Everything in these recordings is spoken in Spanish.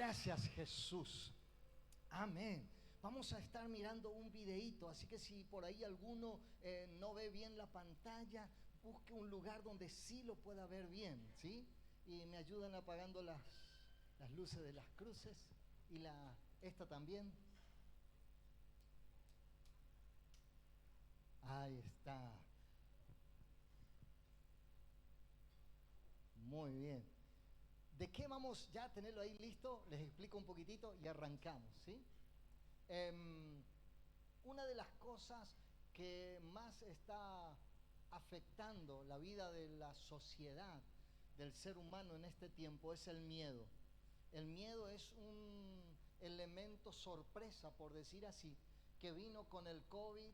Gracias, Jesús. Amén. Vamos a estar mirando un videíto, así que si por ahí alguno no ve bien la pantalla, busque un lugar donde sí lo pueda ver bien, ¿sí? Y me ayudan apagando las luces de las cruces y esta también. Ahí está. Muy bien. ¿De qué vamos ya a tenerlo ahí listo? Les explico un poquitito y arrancamos, ¿sí? Una de las cosas que más está afectando la vida de la sociedad, del ser humano en este tiempo, es el miedo. El miedo es un elemento sorpresa, por decir así, que vino con el COVID,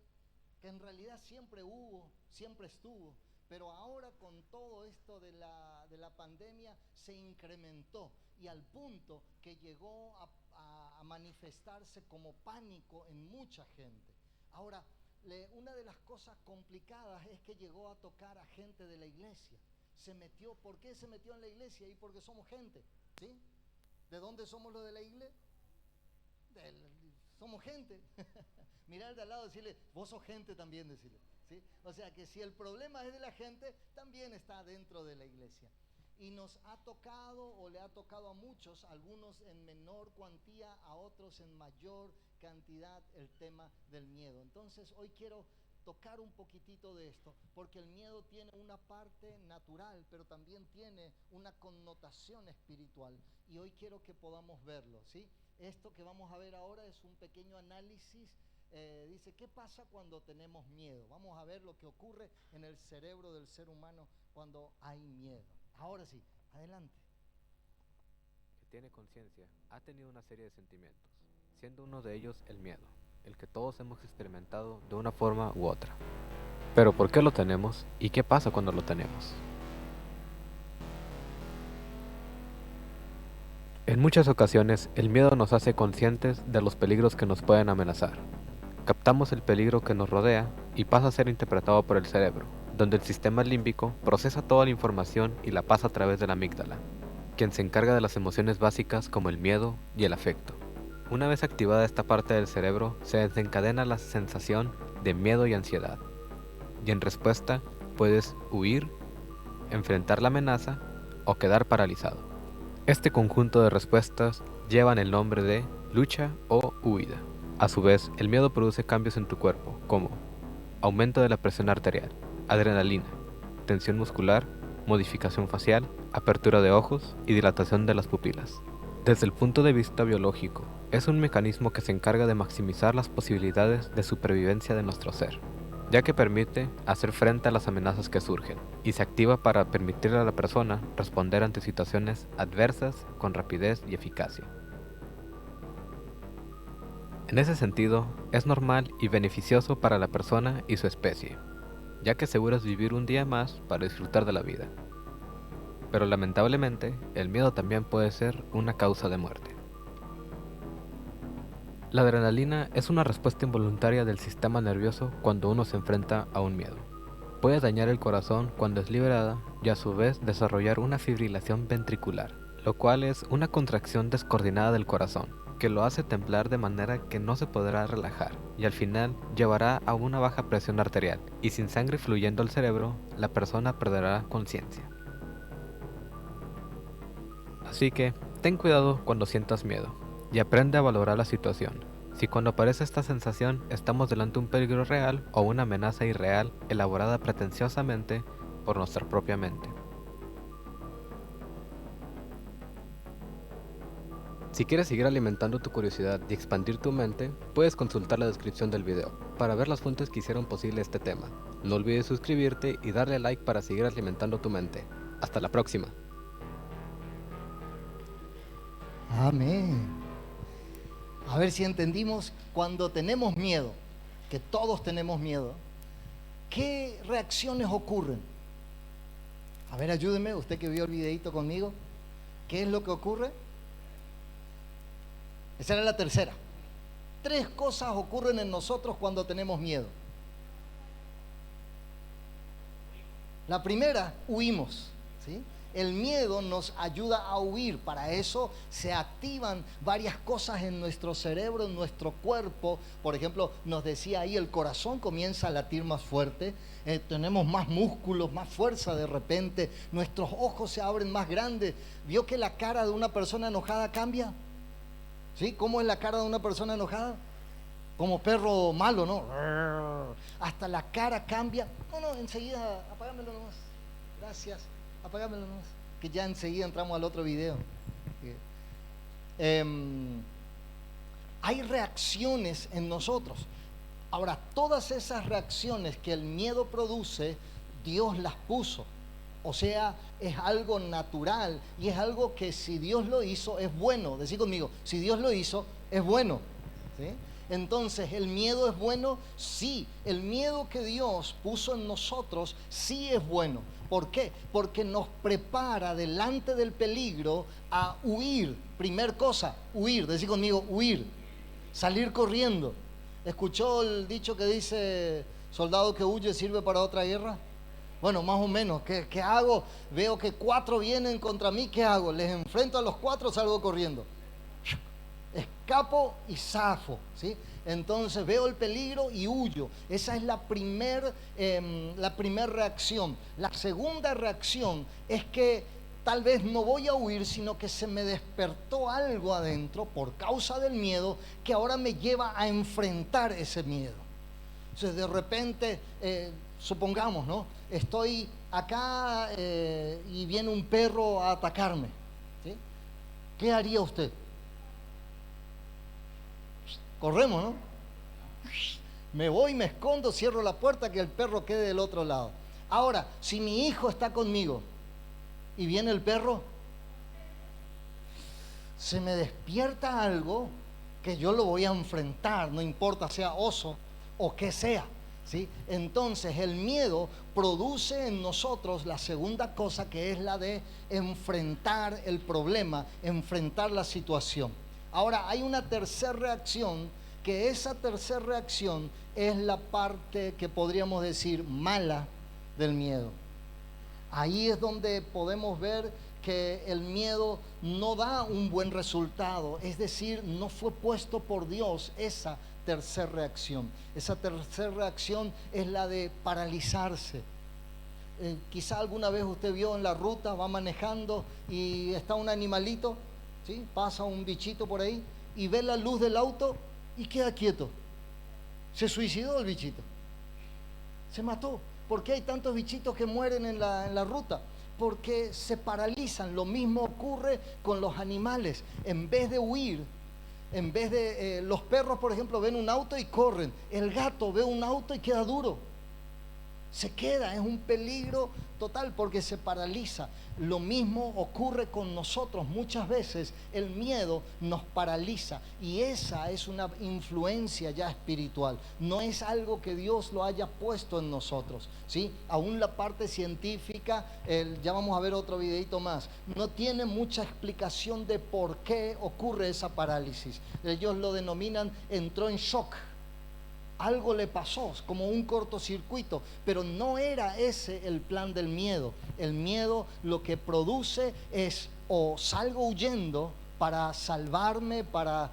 que en realidad siempre hubo, siempre estuvo, pero ahora con todo esto de la pandemia se incrementó y al punto que llegó a manifestarse como pánico en mucha gente. Ahora, una de las cosas complicadas es que llegó a tocar a gente de la iglesia. ¿Por qué se metió en la iglesia? Y porque somos gente, ¿sí? ¿De dónde somos los de la iglesia? Somos gente. Mirar de al lado y decirle, vos sos gente también, decirle, ¿sí? O sea que si el problema es de la gente, también está dentro de la iglesia. Y nos ha tocado o le ha tocado a muchos, algunos en menor cuantía, a otros en mayor cantidad, el tema del miedo. Entonces hoy quiero tocar un poquitito de esto, porque el miedo tiene una parte natural, pero también tiene una connotación espiritual. Y hoy quiero que podamos verlo, ¿sí? Esto que vamos a ver ahora es un pequeño análisis. Dice, ¿qué pasa cuando tenemos miedo? Vamos a ver lo que ocurre en el cerebro del ser humano cuando hay miedo. Ahora sí, adelante. Que tiene conciencia, ha tenido una serie de sentimientos, siendo uno de ellos el miedo, el que todos hemos experimentado de una forma u otra. Pero ¿por qué lo tenemos y qué pasa cuando lo tenemos? En muchas ocasiones, el miedo nos hace conscientes de los peligros que nos pueden amenazar. Captamos el peligro que nos rodea y pasa a ser interpretado por el cerebro, donde el sistema límbico procesa toda la información y la pasa a través de la amígdala, quien se encarga de las emociones básicas como el miedo y el afecto. Una vez activada esta parte del cerebro, se desencadena la sensación de miedo y ansiedad, y en respuesta puedes huir, enfrentar la amenaza o quedar paralizado. Este conjunto de respuestas llevan el nombre de lucha o huida. A su vez, el miedo produce cambios en tu cuerpo, como aumento de la presión arterial, adrenalina, tensión muscular, modificación facial, apertura de ojos y dilatación de las pupilas. Desde el punto de vista biológico, es un mecanismo que se encarga de maximizar las posibilidades de supervivencia de nuestro ser, ya que permite hacer frente a las amenazas que surgen, y se activa para permitirle a la persona responder ante situaciones adversas con rapidez y eficacia. En ese sentido, es normal y beneficioso para la persona y su especie, ya que aseguras vivir un día más para disfrutar de la vida. Pero lamentablemente, el miedo también puede ser una causa de muerte. La adrenalina es una respuesta involuntaria del sistema nervioso cuando uno se enfrenta a un miedo. Puede dañar el corazón cuando es liberada y a su vez desarrollar una fibrilación ventricular, lo cual es una contracción descoordinada del corazón, que lo hace temblar de manera que no se podrá relajar y al final llevará a una baja presión arterial, y sin sangre fluyendo al cerebro, la persona perderá conciencia. Así que, ten cuidado cuando sientas miedo y aprende a valorar la situación. Si cuando aparece esta sensación estamos delante de un peligro real o una amenaza irreal elaborada pretenciosamente por nuestra propia mente. Si quieres seguir alimentando tu curiosidad y expandir tu mente, puedes consultar la descripción del video para ver las fuentes que hicieron posible este tema. No olvides suscribirte y darle like para seguir alimentando tu mente. Hasta la próxima. Amén. A ver si entendimos, cuando tenemos miedo, que todos tenemos miedo, ¿qué reacciones ocurren? A ver, ayúdeme, usted que vio el videito conmigo. ¿Qué es lo que ocurre? Esa era la tercera. 3 cosas ocurren en nosotros cuando tenemos miedo. La primera, huimos, ¿sí? el miedo nos ayuda a huir. Para eso se activan varias cosas en nuestro cerebro, en nuestro cuerpo. Por ejemplo, nos decía ahí, el corazón comienza a latir más fuerte, tenemos más músculos, más fuerza de repente, nuestros ojos se abren más grandes. ¿Vio que la cara de una persona enojada cambia? ¿Sí? ¿Cómo es la cara de una persona enojada? Como perro malo, ¿no? Hasta la cara cambia. No, enseguida, apágamelo nomás. Gracias, apágamelo nomás. Que ya enseguida entramos al otro video. Hay reacciones en nosotros. Ahora, todas esas reacciones que el miedo produce, Dios las puso. O sea, es algo natural y es algo que si Dios lo hizo, es bueno. Decí conmigo, si Dios lo hizo, es bueno. ¿Sí? Entonces, ¿el miedo es bueno? Sí, el miedo que Dios puso en nosotros sí es bueno. ¿Por qué? Porque nos prepara delante del peligro a huir. Primer cosa, huir. Decí conmigo, huir. Salir corriendo. ¿Escuchó el dicho que dice, soldado que huye sirve para otra guerra? Bueno, más o menos. ¿Qué hago? Veo que 4 vienen contra mí. ¿Qué hago? ¿Les enfrento a los 4 o salgo corriendo? Escapo y zafo, ¿sí? Entonces veo el peligro y huyo. Esa es la primer reacción. La segunda reacción es que tal vez no voy a huir, sino que se me despertó algo adentro por causa del miedo que ahora me lleva a enfrentar ese miedo. Entonces de repente, supongamos, ¿no? Estoy acá y viene un perro a atacarme, ¿sí? ¿Qué haría usted? Corremos, ¿no? Me voy, me escondo, cierro la puerta, que el perro quede del otro lado. Ahora, si mi hijo está conmigo y viene el perro, se me despierta algo que yo lo voy a enfrentar, no importa sea oso o qué sea, ¿sí? Entonces el miedo produce en nosotros la segunda cosa, que es la de enfrentar el problema, enfrentar la situación. Ahora hay una tercera reacción, que esa tercera reacción es la parte que podríamos decir mala del miedo. Ahí es donde podemos ver que el miedo no da un buen resultado, es decir, no fue puesto por Dios esa tercera reacción. Esa tercera reacción es la de paralizarse. Quizá alguna vez usted vio en la ruta, va manejando y está un animalito, ¿sí? Pasa un bichito por ahí y ve la luz del auto y queda quieto. Se suicidó el bichito, se mató. ¿Por qué hay tantos bichitos que mueren en la ruta? Porque se paralizan. Lo mismo ocurre con los animales. En vez de huir, en vez de los perros, por ejemplo, ven un auto y corren. El gato ve un auto y queda duro. Se queda, es un peligro total porque se paraliza. Lo mismo ocurre con nosotros. Muchas veces el miedo nos paraliza y esa es una influencia ya espiritual. No es algo que Dios lo haya puesto en nosotros, ¿sí? Aún la parte científica, ya vamos a ver otro videito más, no tiene mucha explicación de por qué ocurre esa parálisis. Ellos lo denominan entró en shock. Algo le pasó, como un cortocircuito, pero no era ese el plan del miedo. El miedo lo que produce es o salgo huyendo para salvarme, para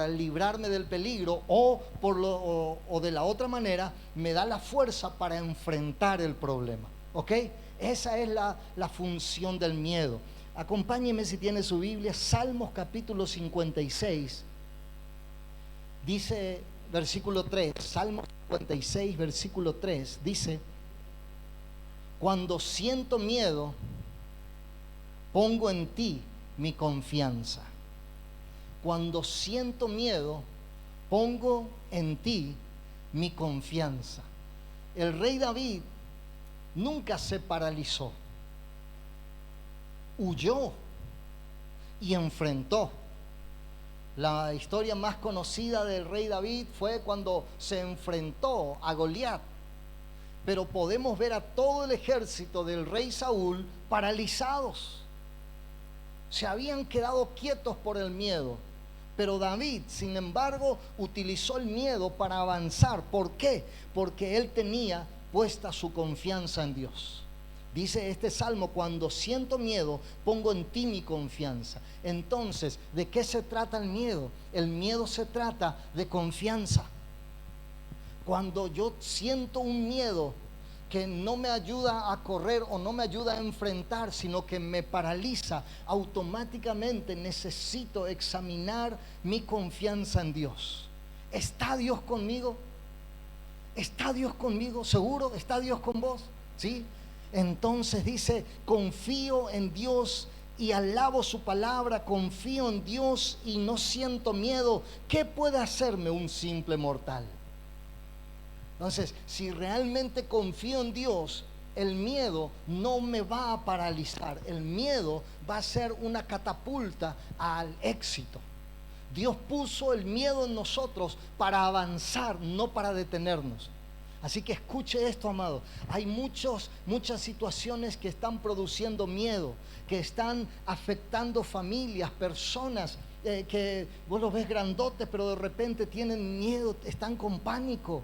librarme del peligro, o de la otra manera me da la fuerza para enfrentar el problema. ¿Ok? Esa es la función del miedo. Acompáñeme si tiene su Biblia, Salmos capítulo 56, dice... Versículo 3, Salmo 56, versículo 3, dice: cuando siento miedo, pongo en ti mi confianza. Cuando siento miedo, pongo en ti mi confianza. El rey David nunca se paralizó, huyó y enfrentó. La historia más conocida del rey David fue cuando se enfrentó a Goliat. Pero podemos ver a todo el ejército del rey Saúl paralizados. Se habían quedado quietos por el miedo. Pero David, sin embargo, utilizó el miedo para avanzar. ¿Por qué? Porque él tenía puesta su confianza en Dios. Dice este salmo: cuando siento miedo, pongo en ti mi confianza. Entonces, ¿de qué se trata el miedo? El miedo se trata de confianza. Cuando yo siento un miedo que no me ayuda a correr o no me ayuda a enfrentar, sino que me paraliza, automáticamente necesito examinar mi confianza en Dios. ¿Está Dios conmigo? ¿Está Dios conmigo? ¿Seguro? ¿Está Dios con vos? ¿Sí? Entonces dice: confío en Dios y alabo su palabra, confío en Dios y no siento miedo. ¿Qué puede hacerme un simple mortal? Entonces, si realmente confío en Dios, el miedo no me va a paralizar. El miedo va a ser una catapulta al éxito. Dios puso el miedo en nosotros para avanzar, no para detenernos. Así que escuche esto, amado. Hay muchas situaciones que están produciendo miedo, que están afectando familias, personas que vos los ves grandotes, pero de repente tienen miedo, están con pánico.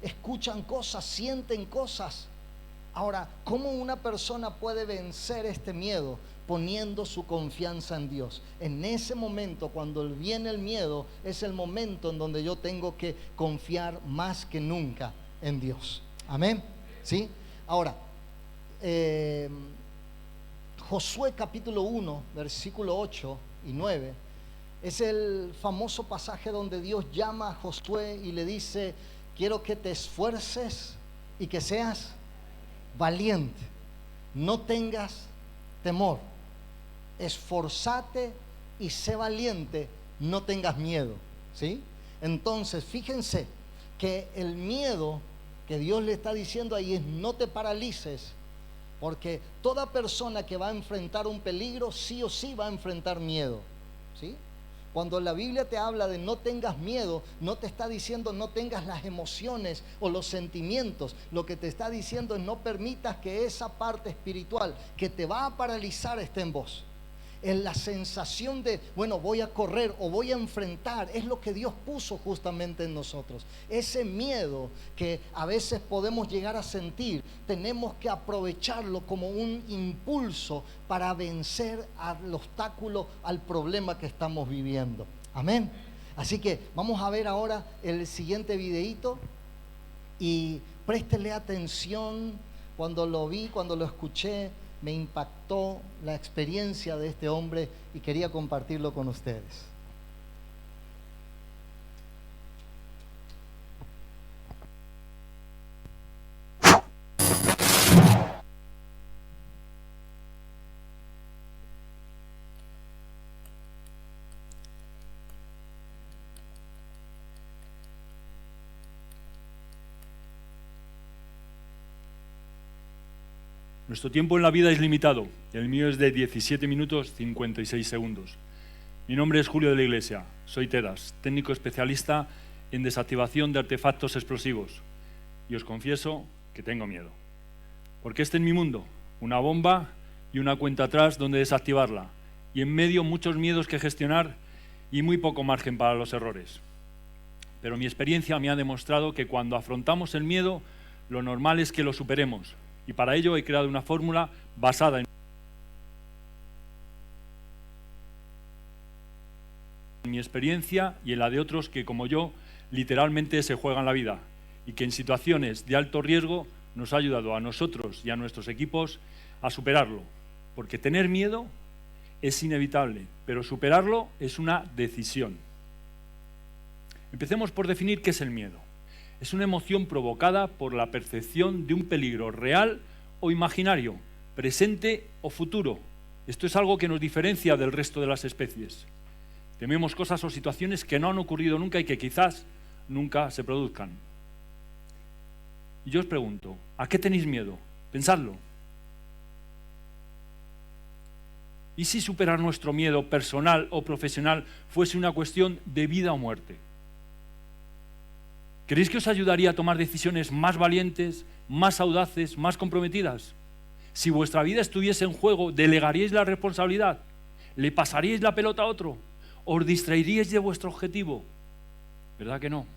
Escuchan cosas, sienten cosas. Ahora, ¿cómo una persona puede vencer este miedo? Poniendo su confianza en Dios. En ese momento, cuando viene el miedo, es el momento en donde yo tengo que confiar más que nunca en Dios. Amén. ¿Sí? Ahora, Josué capítulo 1, versículo 8 y 9, es el famoso pasaje donde Dios llama a Josué y le dice: quiero que te esfuerces y que seas valiente, no tengas temor, esforzate y sé valiente, no tengas miedo. ¿Sí? Entonces, fíjense que el miedo que Dios le está diciendo ahí es: no te paralices, porque toda persona que va a enfrentar un peligro, sí o sí va a enfrentar miedo. ¿Sí? Cuando la Biblia te habla de no tengas miedo, no te está diciendo no tengas las emociones o los sentimientos. Lo que te está diciendo es: no permitas que esa parte espiritual que te va a paralizar esté en vos. En la sensación de, bueno, voy a correr o voy a enfrentar, es lo que Dios puso justamente en nosotros. Ese miedo que a veces podemos llegar a sentir, tenemos que aprovecharlo como un impulso para vencer al obstáculo, al problema que estamos viviendo. Amén. Así que vamos a ver ahora el siguiente videíto y préstele atención. Cuando lo vi, cuando lo escuché, me impactó la experiencia de este hombre y quería compartirlo con ustedes. Nuestro tiempo en la vida es limitado. El mío es de 17 minutos 56 segundos. Mi nombre es Julio de la Iglesia. Soy TEDAS, técnico especialista en desactivación de artefactos explosivos. Y os confieso que tengo miedo. Porque este es mi mundo. Una bomba y una cuenta atrás donde desactivarla. Y en medio muchos miedos que gestionar y muy poco margen para los errores. Pero mi experiencia me ha demostrado que cuando afrontamos el miedo, lo normal es que lo superemos. Y para ello he creado una fórmula basada en mi experiencia y en la de otros que, como yo, literalmente se juegan la vida y que en situaciones de alto riesgo nos ha ayudado a nosotros y a nuestros equipos a superarlo. Porque tener miedo es inevitable, pero superarlo es una decisión. Empecemos por definir qué es el miedo. Es una emoción provocada por la percepción de un peligro real o imaginario, presente o futuro. Esto es algo que nos diferencia del resto de las especies. Tememos cosas o situaciones que no han ocurrido nunca y que quizás nunca se produzcan. Y yo os pregunto, ¿a qué tenéis miedo? Pensadlo. ¿Y si superar nuestro miedo personal o profesional fuese una cuestión de vida o muerte? ¿Creéis que os ayudaría a tomar decisiones más valientes, más audaces, más comprometidas? Si vuestra vida estuviese en juego, ¿delegaríais la responsabilidad? ¿Le pasaríais la pelota a otro? ¿Os distraeríais de vuestro objetivo? ¿Verdad que no?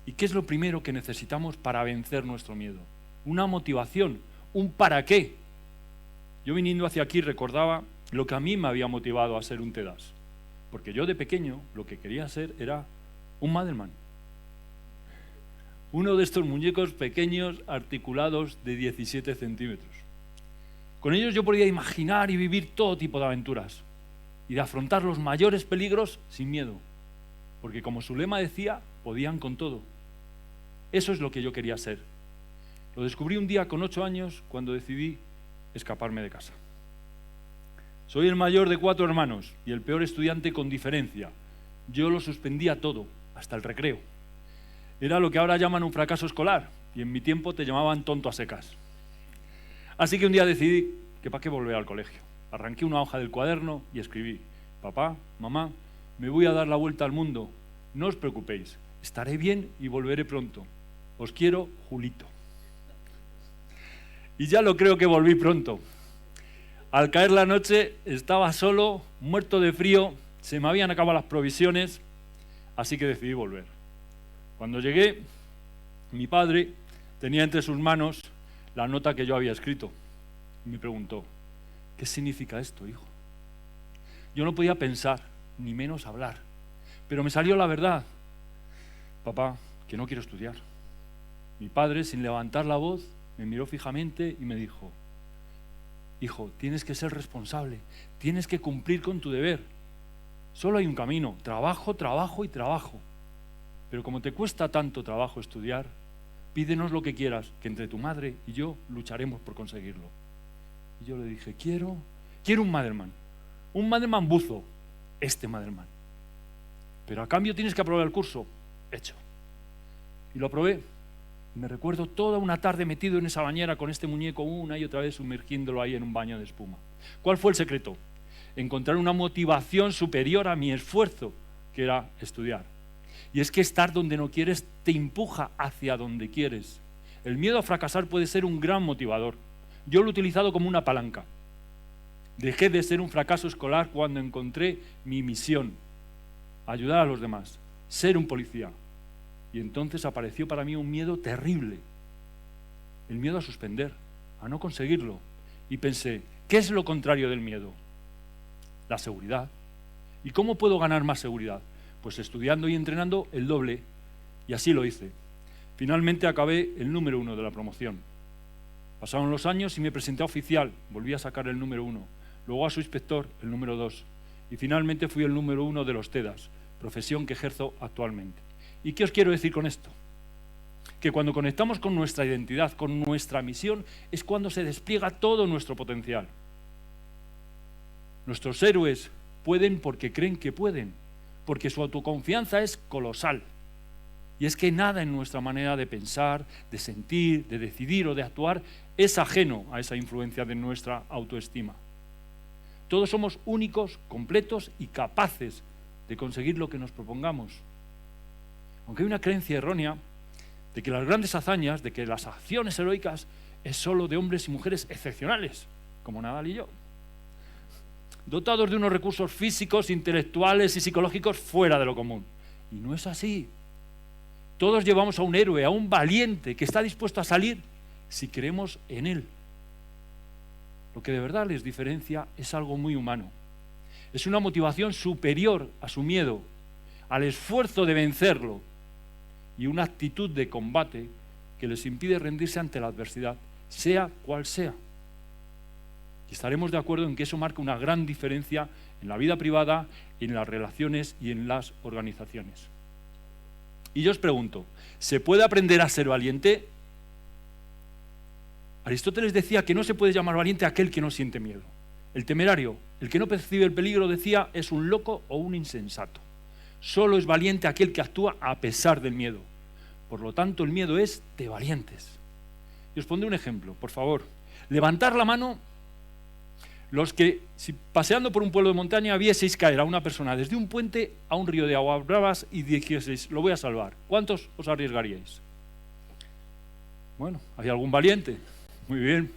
¿Y qué es lo primero que necesitamos para vencer nuestro miedo? una motivación, un para qué. Yo viniendo hacia aquí recordaba lo que a mí me había motivado a ser un TEDAS. Porque yo de pequeño lo que quería ser era un Madelman. Uno de estos muñecos pequeños articulados de 17 centímetros. Con ellos yo podía imaginar y vivir todo tipo de aventuras y de afrontar los mayores peligros sin miedo. Porque como su lema decía, podían con todo. Eso es lo que yo quería ser. Lo descubrí un día con 8 años cuando decidí escaparme de casa. Soy el mayor de 4 hermanos y el peor estudiante con diferencia. Yo lo suspendía todo, hasta el recreo. Era lo que ahora llaman un fracaso escolar y en mi tiempo te llamaban tonto a secas. Así que un día decidí que para qué volver al colegio. Arranqué una hoja del cuaderno y escribí: papá, mamá, me voy a dar la vuelta al mundo. No os preocupéis, estaré bien y volveré pronto. Os quiero, Julito. Y ya lo creo que volví pronto. Al caer la noche estaba solo, muerto de frío, se me habían acabado las provisiones, así que decidí volver. Cuando llegué, mi padre tenía entre sus manos la nota que yo había escrito y me preguntó: ¿qué significa esto, hijo? Yo no podía pensar, ni menos hablar, pero me salió la verdad. Papá, que no quiero estudiar. Mi padre, sin levantar la voz, me miró fijamente y me dijo: hijo, tienes que ser responsable, tienes que cumplir con tu deber. Solo hay un camino: trabajo, trabajo y trabajo. Pero como te cuesta tanto trabajo estudiar, pídenos lo que quieras, que entre tu madre y yo lucharemos por conseguirlo. Y yo le dije: quiero un Madelman buzo, este Madelman. Pero a cambio tienes que aprobar el curso. Hecho. Y lo aprobé. Me recuerdo toda una tarde metido en esa bañera con este muñeco una y otra vez sumergiéndolo ahí en un baño de espuma. ¿Cuál fue el secreto? Encontrar una motivación superior a mi esfuerzo, que era estudiar. Y es que estar donde no quieres te empuja hacia donde quieres. El miedo a fracasar puede ser un gran motivador. Yo lo he utilizado como una palanca. Dejé de ser un fracaso escolar cuando encontré mi misión: ayudar a los demás, ser un policía. Y entonces apareció para mí un miedo terrible, el miedo a suspender, a no conseguirlo. Y pensé: ¿qué es lo contrario del miedo? La seguridad. ¿Y cómo puedo ganar más seguridad? Pues estudiando y entrenando el doble. Y así lo hice. Finalmente acabé el número 1 de la promoción. Pasaron los años y me presenté a oficial, volví a sacar el número 1, luego a su inspector, el número 2, y finalmente fui el número 1 de los TEDAS, profesión que ejerzo actualmente. ¿Y qué os quiero decir con esto? Que cuando conectamos con nuestra identidad, con nuestra misión, es cuando se despliega todo nuestro potencial. Nuestros héroes pueden porque creen que pueden, porque su autoconfianza es colosal. Y es que nada en nuestra manera de pensar, de sentir, de decidir o de actuar es ajeno a esa influencia de nuestra autoestima. Todos somos únicos, completos y capaces de conseguir lo que nos propongamos. Aunque hay una creencia errónea de que las grandes hazañas, de que las acciones heroicas es solo de hombres y mujeres excepcionales, como Nadal y yo, dotados de unos recursos físicos, intelectuales y psicológicos fuera de lo común. Y no es así. Todos llevamos a un héroe, a un valiente que está dispuesto a salir si creemos en él. Lo que de verdad les diferencia es algo muy humano. Es una motivación superior a su miedo, al esfuerzo de vencerlo, y una actitud de combate que les impide rendirse ante la adversidad, sea cual sea. Y estaremos de acuerdo en que eso marca una gran diferencia en la vida privada, en las relaciones y en las organizaciones. Y yo os pregunto, ¿se puede aprender a ser valiente? Aristóteles decía que no se puede llamar valiente a aquel que no siente miedo. El temerario, el que no percibe el peligro, decía, es un loco o un insensato. Solo es valiente aquel que actúa a pesar del miedo. Por lo tanto, el miedo es de valientes. Y os pondré un ejemplo, por favor. Levantar la mano los que, si paseando por un pueblo de montaña, vieseis caer a una persona desde un puente a un río de aguas bravas y dijeseis: lo voy a salvar. ¿Cuántos os arriesgaríais? Bueno, ¿hay algún valiente? Muy bien.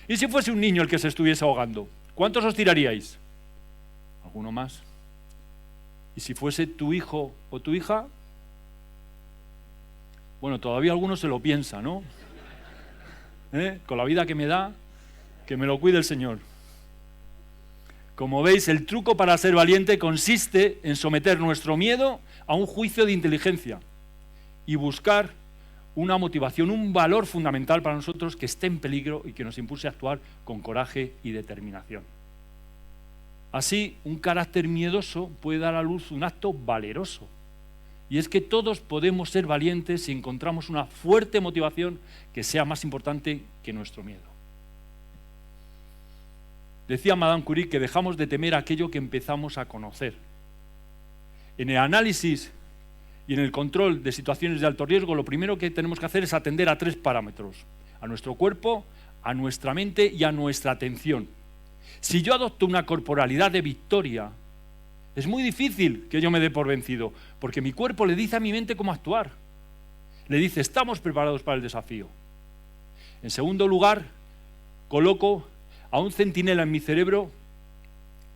¿Y si fuese un niño el que se estuviese ahogando? ¿Cuántos os tiraríais? ¿Alguno más? ¿Y si fuese tu hijo o tu hija? Bueno, todavía alguno se lo piensa, ¿no? con la vida que me da, que me lo cuide el Señor. Como veis, el truco para ser valiente consiste en someter nuestro miedo a un juicio de inteligencia y buscar una motivación, un valor fundamental para nosotros que esté en peligro y que nos impulse a actuar con coraje y determinación. Así, un carácter miedoso puede dar a luz un acto valeroso. Y es que todos podemos ser valientes si encontramos una fuerte motivación que sea más importante que nuestro miedo. Decía Madame Curie que dejamos de temer aquello que empezamos a conocer. En el análisis y en el control de situaciones de alto riesgo, lo primero que tenemos que hacer es atender a 3 parámetros: a nuestro cuerpo, a nuestra mente y a nuestra atención. Si yo adopto una corporalidad de victoria, es muy difícil que yo me dé por vencido, porque mi cuerpo le dice a mi mente cómo actuar. Le dice, estamos preparados para el desafío. En segundo lugar, coloco a un centinela en mi cerebro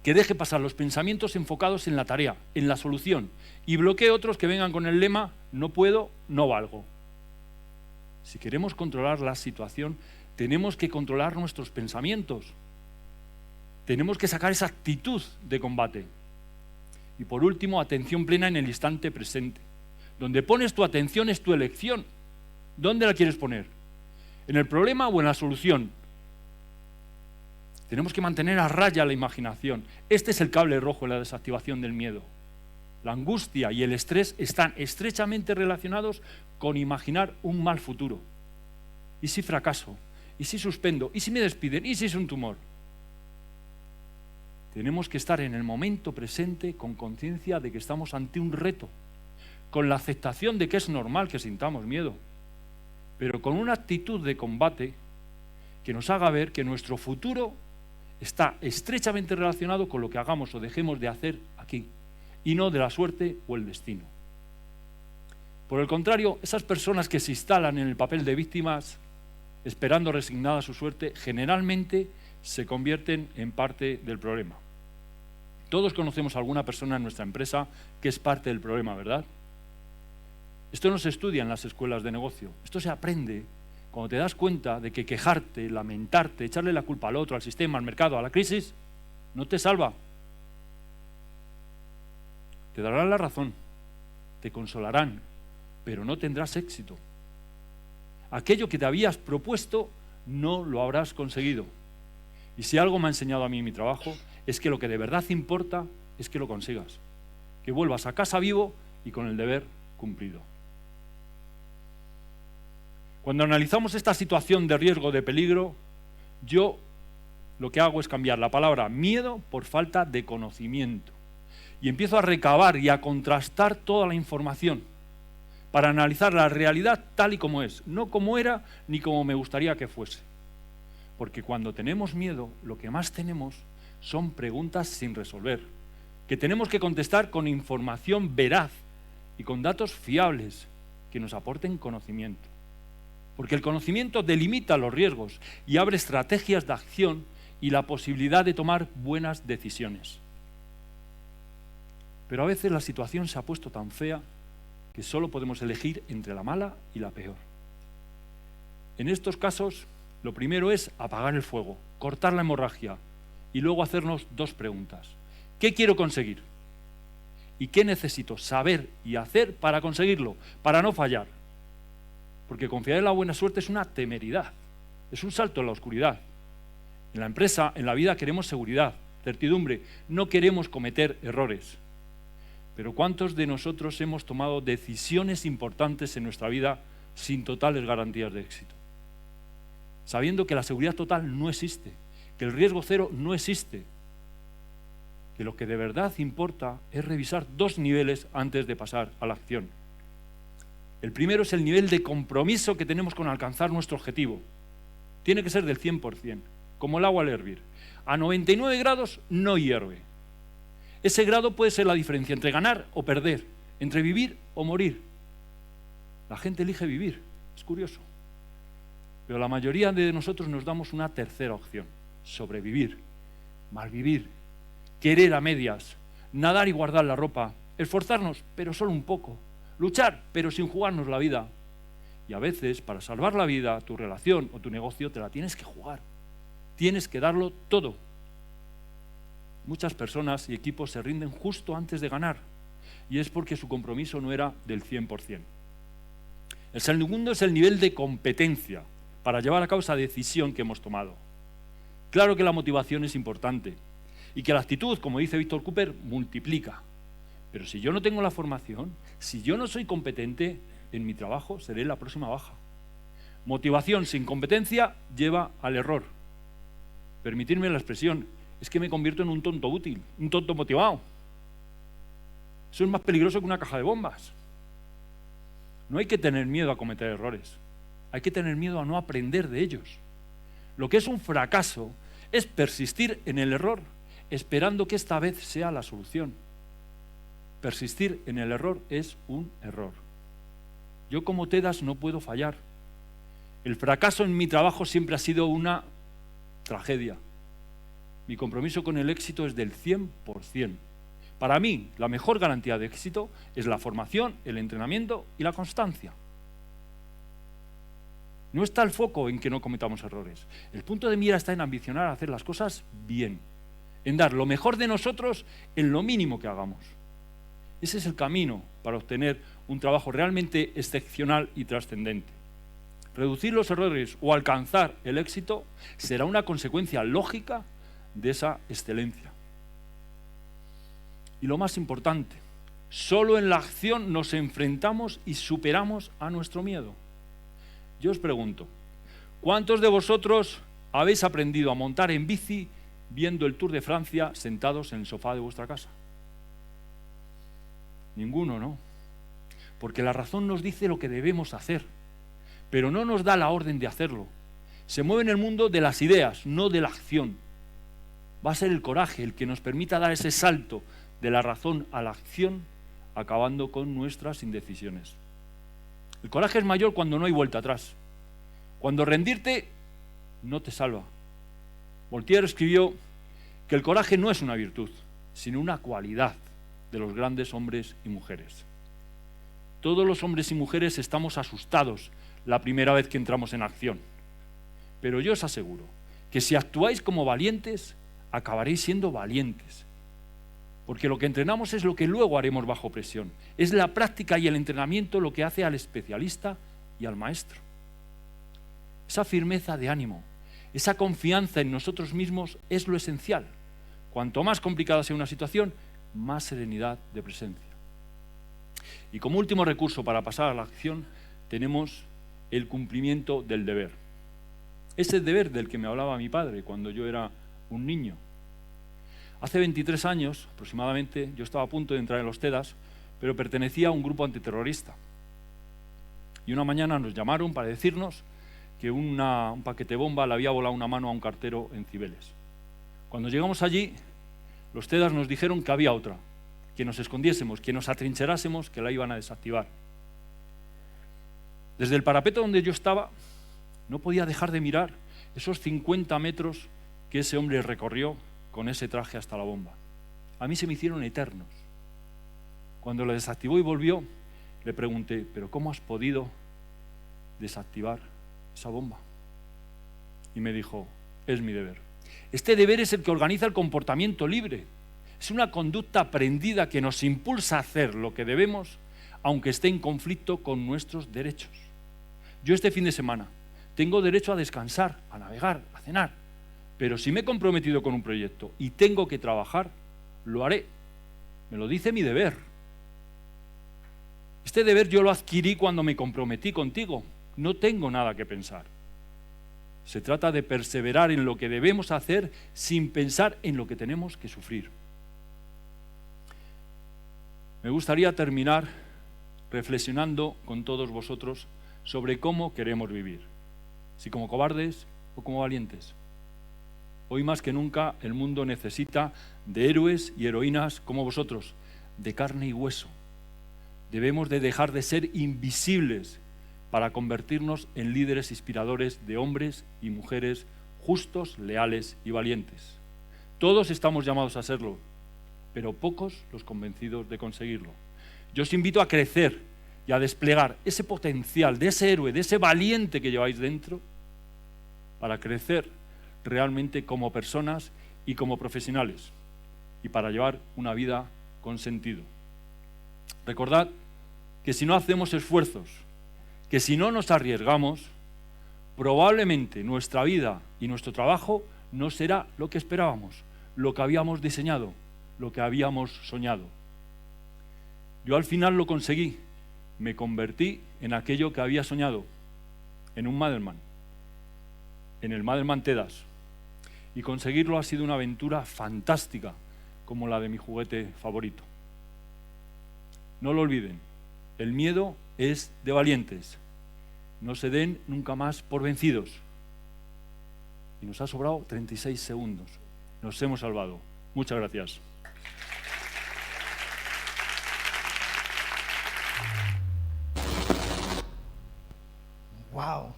que deje pasar los pensamientos enfocados en la tarea, en la solución, y bloquee otros que vengan con el lema, no puedo, no valgo. Si queremos controlar la situación, tenemos que controlar nuestros pensamientos. Tenemos que sacar esa actitud de combate. Y por último, atención plena en el instante presente. Donde pones tu atención es tu elección. ¿Dónde la quieres poner? ¿En el problema o en la solución? Tenemos que mantener a raya la imaginación. Este es el cable rojo en la desactivación del miedo. La angustia y el estrés están estrechamente relacionados con imaginar un mal futuro. ¿Y si fracaso? ¿Y si suspendo? ¿Y si me despiden? ¿Y si es un tumor? Tenemos que estar en el momento presente con conciencia de que estamos ante un reto, con la aceptación de que es normal que sintamos miedo, pero con una actitud de combate que nos haga ver que nuestro futuro está estrechamente relacionado con lo que hagamos o dejemos de hacer aquí, y no de la suerte o el destino. Por el contrario, esas personas que se instalan en el papel de víctimas, esperando resignada su suerte, generalmente se convierten en parte del problema. Todos conocemos a alguna persona en nuestra empresa que es parte del problema, ¿verdad? Esto no se estudia en las escuelas de negocio. Esto se aprende cuando te das cuenta de que quejarte, lamentarte, echarle la culpa al otro, al sistema, al mercado, a la crisis, no te salva. Te darán la razón, te consolarán, pero no tendrás éxito. Aquello que te habías propuesto no lo habrás conseguido. Y si algo me ha enseñado a mí mi trabajo, es que lo que de verdad importa es que lo consigas, que vuelvas a casa vivo y con el deber cumplido. Cuando analizamos esta situación de riesgo, de peligro, yo lo que hago es cambiar la palabra miedo por falta de conocimiento y empiezo a recabar y a contrastar toda la información para analizar la realidad tal y como es, no como era ni como me gustaría que fuese. Porque cuando tenemos miedo, lo que más tenemos son preguntas sin resolver, que tenemos que contestar con información veraz y con datos fiables que nos aporten conocimiento. Porque el conocimiento delimita los riesgos y abre estrategias de acción y la posibilidad de tomar buenas decisiones. Pero a veces la situación se ha puesto tan fea que solo podemos elegir entre la mala y la peor. En estos casos, lo primero es apagar el fuego, cortar la hemorragia y luego hacernos 2 preguntas. ¿Qué quiero conseguir? ¿Y qué necesito saber y hacer para conseguirlo, para no fallar? Porque confiar en la buena suerte es una temeridad, es un salto en la oscuridad. En la empresa, en la vida queremos seguridad, certidumbre, no queremos cometer errores. Pero ¿cuántos de nosotros hemos tomado decisiones importantes en nuestra vida sin totales garantías de éxito? Sabiendo que la seguridad total no existe, que el riesgo cero no existe, que lo que de verdad importa es revisar 2 niveles antes de pasar a la acción. El primero es el nivel de compromiso que tenemos con alcanzar nuestro objetivo. Tiene que ser del 100%, como el agua al hervir. A 99 grados no hierve. Ese grado puede ser la diferencia entre ganar o perder, entre vivir o morir. La gente elige vivir, es curioso. Pero la mayoría de nosotros nos damos una tercera opción: sobrevivir, malvivir, querer a medias, nadar y guardar la ropa, esforzarnos, pero solo un poco, luchar, pero sin jugarnos la vida. Y a veces, para salvar la vida, tu relación o tu negocio, te la tienes que jugar. Tienes que darlo todo. Muchas personas y equipos se rinden justo antes de ganar, y es porque su compromiso no era del 100%. El segundo es el nivel de competencia para llevar a cabo esa decisión que hemos tomado. Claro que la motivación es importante y que la actitud, como dice Víctor Cooper, multiplica. Pero si yo no tengo la formación, si yo no soy competente en mi trabajo, seré la próxima baja. Motivación sin competencia lleva al error. Permitirme la expresión, es que me convierto en un tonto útil, un tonto motivado. Eso es más peligroso que una caja de bombas. No hay que tener miedo a cometer errores, hay que tener miedo a no aprender de ellos. Lo que es un fracaso es persistir en el error, esperando que esta vez sea la solución. Persistir en el error es un error. Yo como Tedas no puedo fallar. El fracaso en mi trabajo siempre ha sido una tragedia. Mi compromiso con el éxito es del 100%. Para mí, la mejor garantía de éxito es la formación, el entrenamiento y la constancia. No está el foco en que no cometamos errores. El punto de mira está en ambicionar a hacer las cosas bien, en dar lo mejor de nosotros en lo mínimo que hagamos. Ese es el camino para obtener un trabajo realmente excepcional y trascendente. Reducir los errores o alcanzar el éxito será una consecuencia lógica de esa excelencia. Y lo más importante, solo en la acción nos enfrentamos y superamos a nuestro miedo. Yo os pregunto, ¿cuántos de vosotros habéis aprendido a montar en bici viendo el Tour de Francia sentados en el sofá de vuestra casa? Ninguno, ¿no? Porque la razón nos dice lo que debemos hacer, pero no nos da la orden de hacerlo. Se mueve en el mundo de las ideas, no de la acción. Va a ser el coraje el que nos permita dar ese salto de la razón a la acción, acabando con nuestras indecisiones. El coraje es mayor cuando no hay vuelta atrás. Cuando rendirte no te salva. Voltaire escribió que el coraje no es una virtud, sino una cualidad de los grandes hombres y mujeres. Todos los hombres y mujeres estamos asustados la primera vez que entramos en acción. Pero yo os aseguro que si actuáis como valientes, acabaréis siendo valientes. Porque lo que entrenamos es lo que luego haremos bajo presión. Es la práctica y el entrenamiento lo que hace al especialista y al maestro. Esa firmeza de ánimo, esa confianza en nosotros mismos es lo esencial. Cuanto más complicada sea una situación, más serenidad de presencia. Y como último recurso para pasar a la acción, tenemos el cumplimiento del deber. Ese deber del que me hablaba mi padre cuando yo era un niño. Hace 23 años, aproximadamente, yo estaba a punto de entrar en los Tedas, pero pertenecía a un grupo antiterrorista. Y una mañana nos llamaron para decirnos que un paquete bomba le había volado una mano a un cartero en Cibeles. Cuando llegamos allí, los Tedas nos dijeron que había otra, que nos escondiésemos, que nos atrincherásemos, que la iban a desactivar. Desde el parapeto donde yo estaba, no podía dejar de mirar esos 50 metros que ese hombre recorrió con ese traje hasta la bomba. A mí se me hicieron eternos. Cuando lo desactivó y volvió, le pregunté, ¿pero cómo has podido desactivar esa bomba? Y me dijo, es mi deber. Este deber es el que organiza el comportamiento libre. Es una conducta aprendida que nos impulsa a hacer lo que debemos, aunque esté en conflicto con nuestros derechos. Yo este fin de semana tengo derecho a descansar, a navegar, a cenar, pero si me he comprometido con un proyecto y tengo que trabajar, lo haré. Me lo dice mi deber. Este deber yo lo adquirí cuando me comprometí contigo. No tengo nada que pensar. Se trata de perseverar en lo que debemos hacer sin pensar en lo que tenemos que sufrir. Me gustaría terminar reflexionando con todos vosotros sobre cómo queremos vivir, si como cobardes o como valientes. Hoy más que nunca el mundo necesita de héroes y heroínas como vosotros, de carne y hueso. Debemos de dejar de ser invisibles para convertirnos en líderes inspiradores de hombres y mujeres justos, leales y valientes. Todos estamos llamados a serlo, pero pocos los convencidos de conseguirlo. Yo os invito a crecer, y a desplegar ese potencial de ese héroe, de ese valiente que lleváis dentro, para crecer realmente como personas y como profesionales, y para llevar una vida con sentido. Recordad que si no hacemos esfuerzos, que si no nos arriesgamos, probablemente nuestra vida y nuestro trabajo no será lo que esperábamos, lo que habíamos diseñado, lo que habíamos soñado. Yo al final lo conseguí, me convertí en aquello que había soñado, en un Madelman, en el Madelman TEDAS. Y conseguirlo ha sido una aventura fantástica, como la de mi juguete favorito. No lo olviden, el miedo es de valientes. No se den nunca más por vencidos. Y nos ha sobrado 36 segundos. Nos hemos salvado. Muchas gracias. ¡Wow!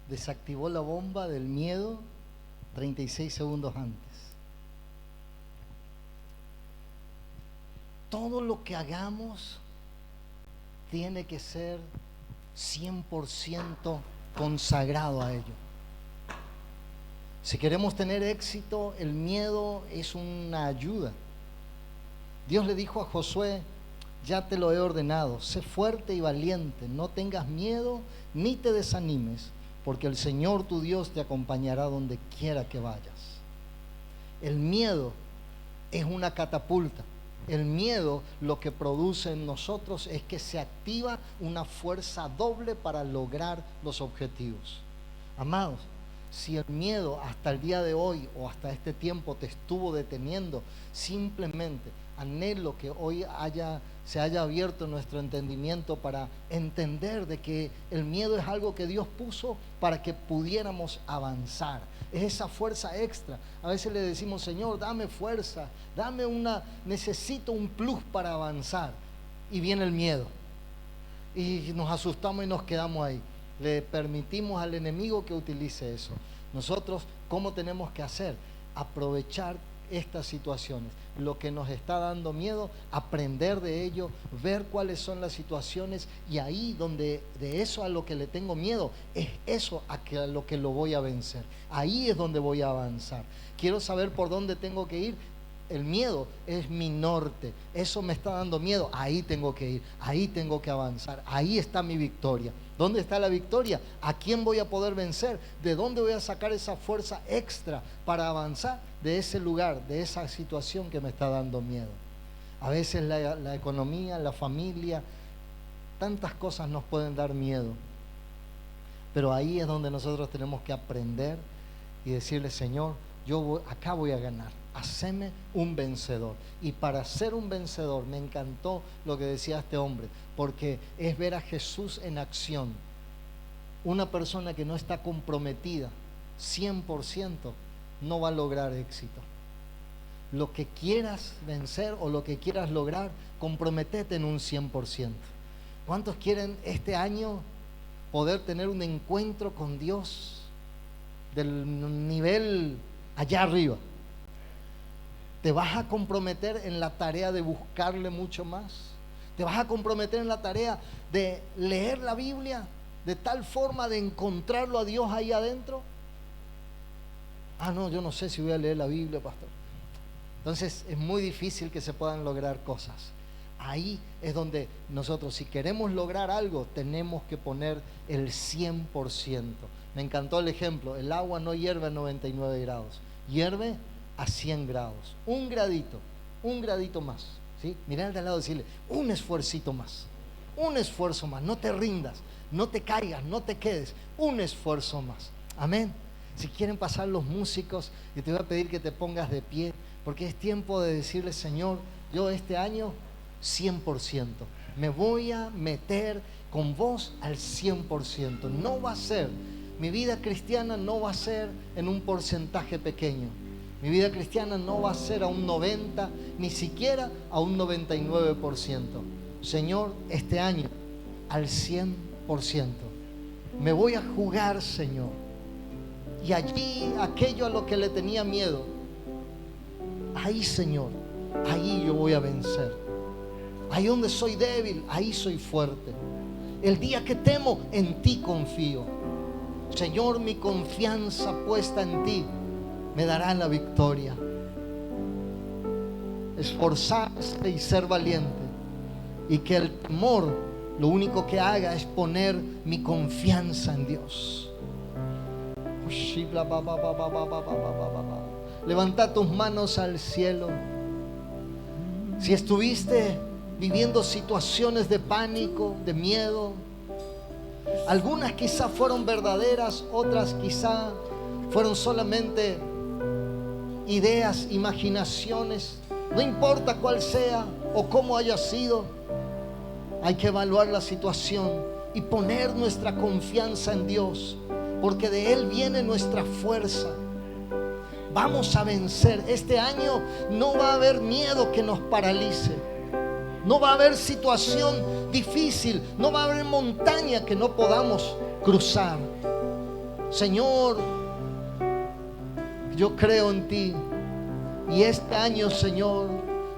Desactivó la bomba del miedo 36 segundos antes. Todo lo que hagamos tiene que ser 100% consagrado a ello. Si queremos tener éxito, el miedo es una ayuda. Dios le dijo a Josué: ya te lo he ordenado, sé fuerte y valiente, no tengas miedo ni te desanimes, porque el Señor tu Dios te acompañará donde quiera que vayas. El miedo es una catapulta. El miedo lo que produce en nosotros es que se activa una fuerza doble para lograr los objetivos. Amados, si el miedo hasta el día de hoy o hasta este tiempo te estuvo deteniendo, simplemente anhelo que hoy se haya abierto nuestro entendimiento para entender de que el miedo es algo que Dios puso para que pudiéramos avanzar. Es esa fuerza extra. A veces le decimos: Señor, dame fuerza, necesito un plus para avanzar. Y viene el miedo. Y nos asustamos y nos quedamos ahí. Le permitimos al enemigo que utilice eso. Nosotros, ¿cómo tenemos que hacer? Aprovechar estas situaciones, lo que nos está dando miedo, aprender de ello, ver cuáles son las situaciones, y ahí donde de eso a lo que le tengo miedo, es eso a lo que lo voy a vencer. Ahí es donde voy a avanzar. Quiero saber por dónde tengo que ir. El miedo es mi norte. Eso me está dando miedo. Ahí tengo que ir. Ahí tengo que avanzar. Ahí está mi victoria. ¿Dónde está la victoria? ¿A quién voy a poder vencer? ¿De dónde voy a sacar esa fuerza extra para avanzar? De ese lugar, de esa situación que me está dando miedo. A veces la economía, la familia, tantas cosas nos pueden dar miedo. Pero ahí es donde nosotros tenemos que aprender y decirle: Señor, acá voy a ganar. Haceme un vencedor. Y para ser un vencedor, me encantó lo que decía este hombre, porque es ver a Jesús en acción. Una persona que no está comprometida 100% no va a lograr éxito. Lo que quieras vencer o lo que quieras lograr, comprométete en un 100%. ¿Cuántos quieren este año poder tener un encuentro con Dios del nivel allá arriba? ¿Te vas a comprometer en la tarea de buscarle mucho más? ¿Te vas a comprometer en la tarea de leer la Biblia de tal forma de encontrarlo a Dios ahí adentro? No, yo no sé si voy a leer la Biblia, pastor. Entonces es muy difícil que se puedan lograr cosas. Ahí es donde nosotros, si queremos lograr algo, tenemos que poner el 100%. Me encantó el ejemplo: el agua no hierve a 99 grados, hierve a 100 grados. Un gradito más, ¿sí? Mirar al de al lado y decirle: un esfuercito más, un esfuerzo más. No te rindas, no te caigas, no te quedes. Un esfuerzo más. Amén. Si quieren pasar los músicos, y te voy a pedir que te pongas de pie, porque es tiempo de decirle: Señor, yo este año 100%, me voy a meter con vos al 100%. No va a ser, mi vida cristiana no va a ser en un porcentaje pequeño. Mi vida cristiana no va a ser a un 90, ni siquiera a un 99%. Señor, este año al 100%. Me voy a jugar, Señor. Y allí, aquello a lo que le tenía miedo, ahí, Señor, ahí yo voy a vencer. Ahí donde soy débil, ahí soy fuerte. El día que temo, en ti confío. Señor, mi confianza puesta en ti me dará la victoria. Esforzarse y ser valiente, y que el temor lo único que haga es poner mi confianza en Dios. Levanta tus manos al cielo. Si estuviste viviendo situaciones de pánico, de miedo, algunas quizá fueron verdaderas, otras quizá fueron solamente ideas, imaginaciones. No importa cuál sea o cómo haya sido, hay que evaluar la situación y poner nuestra confianza en Dios, porque de Él viene nuestra fuerza. Vamos a vencer. Este año no va a haber miedo que nos paralice. No va a haber situación difícil. No va a haber montaña que no podamos cruzar. Señor, yo creo en ti. Y este año, Señor,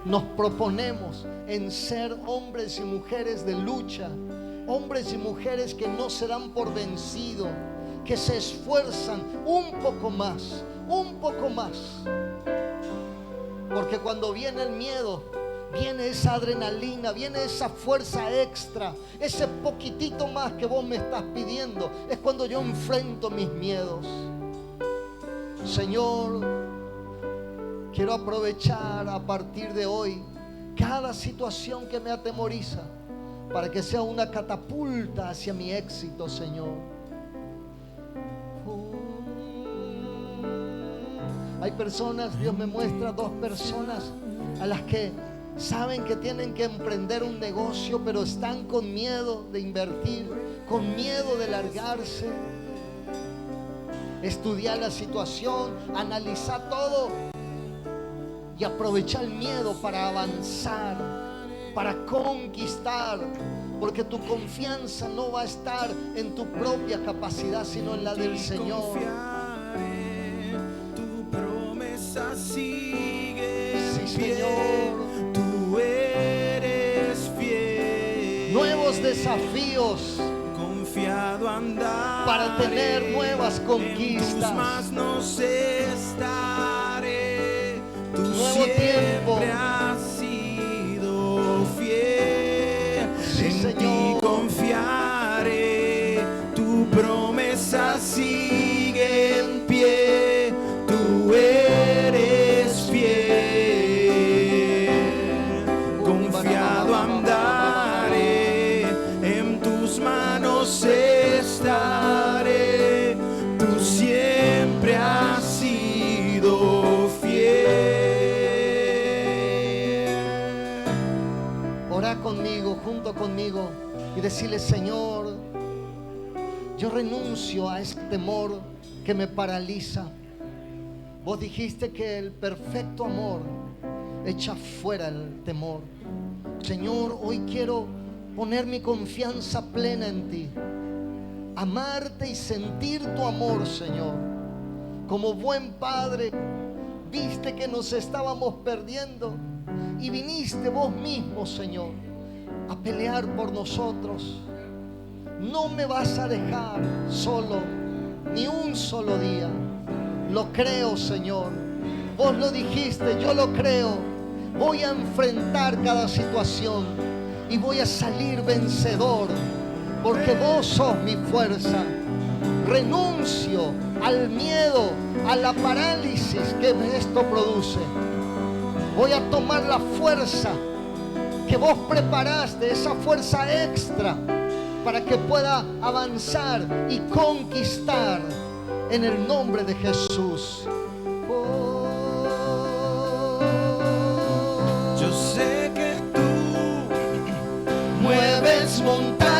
nos proponemos en ser hombres y mujeres de lucha. Hombres y mujeres que no se dan por vencido, que se esfuerzan un poco más. Un poco más. Porque cuando viene el miedo, viene esa adrenalina, viene esa fuerza extra, ese poquitito más que vos me estás pidiendo. Es cuando yo enfrento mis miedos. Señor, quiero aprovechar a partir de hoy cada situación que me atemoriza para que sea una catapulta hacia mi éxito, Señor. Hay personas, Dios me muestra 2 personas a las que saben que tienen que emprender un negocio, pero están con miedo de invertir, con miedo de largarse. Estudiar la situación, analizar todo y aprovechar el miedo para avanzar, para conquistar, porque tu confianza no va a estar en tu propia capacidad, sino en la del Señor. Sigue sí, Señor. Tú eres fiel. Nuevos desafíos. Confiado andar para tener nuevas conquistas. En tus manos estaré. Tú Nuevo siempre tiempo. has sido fiel. Sí, en Señor. ti confiaré. Tu promesa sigue en pie. Tú eres fiel, confiado andaré, en tus manos estaré, tú siempre has sido fiel. Ora conmigo, junto conmigo, y decirle: Señor, yo renuncio a este temor que me paraliza. Vos dijiste que el perfecto amor echa fuera el temor. Señor, hoy quiero poner mi confianza plena en ti, amarte y sentir tu amor, Señor. Como buen Padre, viste que nos estábamos perdiendo y viniste vos mismo, Señor, a pelear por nosotros. No me vas a dejar solo ni un solo día. Lo creo, Señor. Vos lo dijiste, yo lo creo. Voy a enfrentar cada situación y voy a salir vencedor, porque vos sos mi fuerza. Renuncio al miedo, a la parálisis que esto produce. Voy a tomar la fuerza que vos preparaste, esa fuerza extra, para que pueda avanzar y conquistar. En el nombre de Jesús. Yo sé que tú Mueves montañas.